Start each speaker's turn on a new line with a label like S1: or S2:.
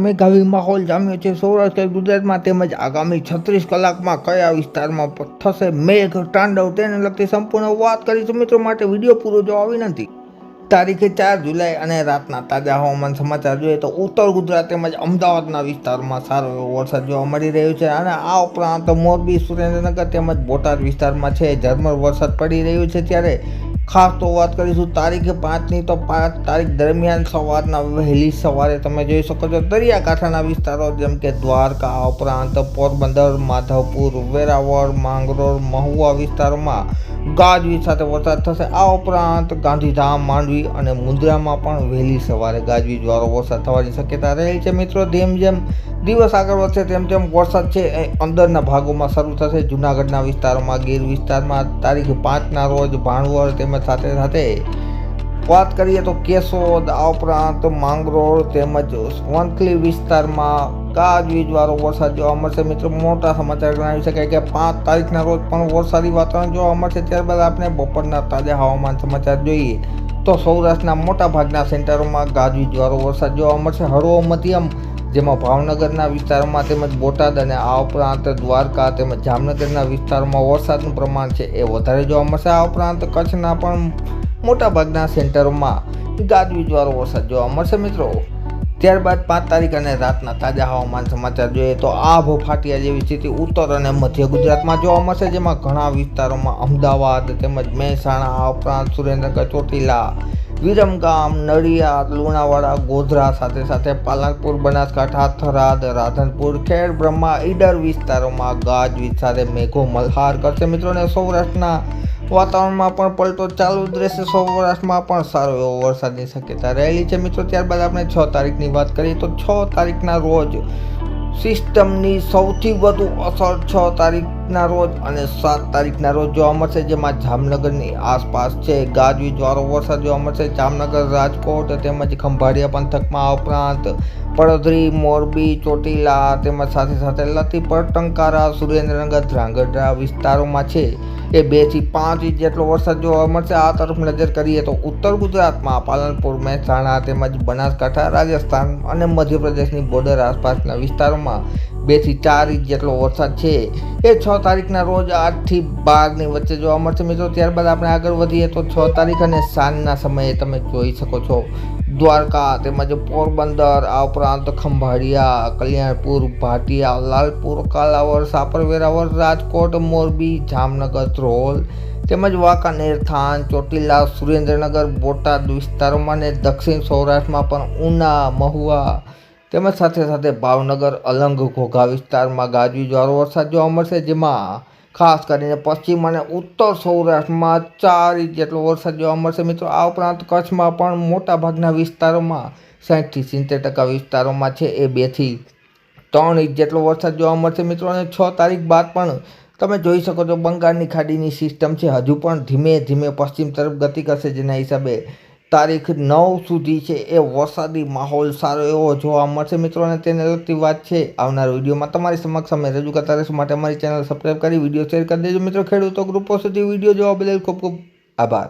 S1: મેઘાવી માહોલ જામ્યો છે સૌરાષ્ટ્ર ગુજરાતમાં તેમજ આગામી 36 કલાકમાં કયા વિસ્તારમાં થશે મેઘ તાંડવ તેને લગતી સંપૂર્ણ વાત કરીશું મિત્રો માટે વિડીયો પૂરો જોવા વિનંતી। તારીખે 4 જુલાઈ અને રાતના તાજા હવામાન સમાચાર જોઈએ તો ઉત્તર ગુજરાત તેમજ અમદાવાદના વિસ્તારમાં સારો એવો વરસાદ જોવા મળી રહ્યો છે અને આ ઉપરાંત મોરબી સુરેન્દ્રનગર તેમજ બોટાદ વિસ્તારમાં છે ઝરમર વરસાદ પડી રહ્યો છે। ત્યારે ખાસ તો વાત કરીશું તારીખે 5ની તો 5 તારીખ દરમિયાન સવારના વહેલી સવારે તમે જોઈ શકો છો દરિયાકાંઠાના વિસ્તારો જેમ કે દ્વારકા ઉપરાંત પોરબંદર માધવપુર વેરાવળ માંગરોળ મહુવા વિસ્તારોમાં ગાજવીજ સાથે વરસાદ થશે। આ ઉપરાંત ગાંધીધામ માંડવી અને મુંદ્રામાં પણ વહેલી સવારે ગાજવીજવાળો વરસાદ થવાની શક્યતા રહેલી છે। મિત્રો જેમ જેમ દિવસ આગળ વધશે તેમ તેમ વરસાદ છે એ અંદરના ભાગોમાં શરૂ થશે। જૂનાગઢના વિસ્તારોમાં ગીર વિસ્તારમાં તારીખ 5ના રોજ ભાણવડ તેમજ સાથે સાથે વાત કરીએ તો કેશોદ આ ઉપરાંત માંગરોળ તેમજ વંથલી વિસ્તારમાં ગાજવીજવાળો વરસાદ જોવા મળશે। મિત્રો મોટા સમાચાર જણાવી શકાય કે 5 તારીખના રોજ પણ વરસાદી વાતાવરણ જોવા મળશે। ત્યારબાદ આપણે બપોરના તાજા હવામાન સમાચાર જોઈએ તો સૌરાષ્ટ્રના મોટા ભાગના સેન્ટરોમાં ગાજવીજવાળો વરસાદ જોવા મળશે। હળવો મધ્યમ જેમાં ભાવનગરના વિસ્તારોમાં તેમજ બોટાદ અને આ ઉપરાંત દ્વારકા તેમજ જામનગરના વિસ્તારોમાં વરસાદનું પ્રમાણ છે એ વધારે જોવા મળશે। આ ઉપરાંત કચ્છના પણ મોટાભાગના સેન્ટરોમાં ગાજવીજવાળો વરસાદ જોવા મળશે। મિત્રો ત્યારબાદ 5 તારીખ અને રાતના તાજા હવામાન સમાચાર જોઈએ તો આભ ફાટ્યા જેવી સ્થિતિ ઉત્તર અને મધ્ય ગુજરાતમાં જોવા મળશે જેમાં ઘણા વિસ્તારોમાં અમદાવાદ તેમજ મહેસાણા આ ઉપરાંત સુરેન્દ્રનગર ચોટીલા વિરમગામ નડિયાદ લુણાવાડા ગોધરા સાથે સાથે પાલનપુર બનાસકાંઠા થરાદ રાધનપુર ખેડ બ્રહ્મા ઈડર વિસ્તારોમાં ગાજવીજ સાથે મેઘો મલ્હાર કરશે। મિત્રોને સૌરાષ્ટ્રના વાતાવરણમાં પણ પલટો ચાલુ જ રહેશે। સૌરાષ્ટ્રમાં પણ સારો એવો વરસાદની શક્યતા રહેલી છે। મિત્રો ત્યારબાદ આપણે 6 તારીખની વાત કરીએ તો 6 તારીખના રોજ સિસ્ટમની સૌથી વધુ અસર 6 તારીખના રોજ અને 7 તારીખના રોજ જોવા મળશે જેમાં જામનગરની આસપાસ છે ગાજવીજવાળો વરસાદ જોવા મળશે। જામનગર રાજકોટ તેમજ ખંભાળિયા પંથકમાં આ ઉપરાંત પડધરી મોરબી ચોટીલા તેમજ સાથે સાથે લતીપર ટંકારા સુરેન્દ્રનગર ધ્રાંગધ્રા વિસ્તારોમાં છે એ 2 થી 5 ઇંચ જેટલો વરસાદ જોવા મળશે। આ તરફ નજર કરીએ તો ઉત્તર ગુજરાતમાં પાલનપુર મહેસાણા તેમજ બનાસકાંઠા રાજસ્થાન અને મધ્યપ્રદેશની બોર્ડર આસપાસના વિસ્તારોમાં 2 થી 4 ઇંચ જેટલો વરસાદ છે એ 6 તારીખના રોજ 8 થી 12ની વચ્ચે જોવા મળશે। મિત્રો ત્યારબાદ આપણે આગળ વધીએ તો 6 તારીખ અને સાંજના સમયે તમે જોઈ શકો છો દ્વારકા તેમજ પોરબંદર આ ઉપરાંત ખંભાળિયા કલ્યાણપુર ભાટિયા લાલપુર કાલાવડ સાપર વેરાવળ રાજકોટ મોરબી જામનગર ધ્રોલ તેમજ વાંકાનેર થાન ચોટીલા સુરેન્દ્રનગર બોટાદ વિસ્તારોમાં અને દક્ષિણ સૌરાષ્ટ્રમાં પણ ઉના મહુવા તેમજ સાથે સાથે ભાવનગર અલંગ ઘોઘા વિસ્તારમાં ગાજવીજવાળો વરસાદ જોવા મળશે જેમાં ખાસ કરીને પશ્ચિમ અને ઉત્તર સૌરાષ્ટ્રમાં 4 ઇંચ જેટલો વરસાદ જોવા મળશે। મિત્રો આ ઉપરાંત કચ્છમાં પણ મોટાભાગના વિસ્તારોમાં 60 થી 70% વિસ્તારોમાં છે એ 2 થી 3 ઇંચ જેટલો વરસાદ જોવા મળશે। મિત્રો અને 6 તારીખ બાદ પણ તમે જોઈ શકો છો બંગાળની ખાડીની સિસ્ટમ છે હજુ પણ ધીમે ધીમે પશ્ચિમ તરફ ગતિ કરશે જેના હિસાબે તારીખ 9 સુધી છે એ વરસાદી માહોલ સારો એવો જોવા મળશે। મિત્રો અને તેને લગતી વાત છે આવનાર વિડીયોમાં તમારી સમક્ષ અમે રજૂ કરતા રહીશું માટે અમારી ચેનલ સબસ્ક્રાઈબ કરી વિડીયો શેર કરી દેજો। મિત્રો ખેડૂતો ગ્રુપો સુધી વિડીયો જોવા બદલ ખૂબ ખૂબ આભાર।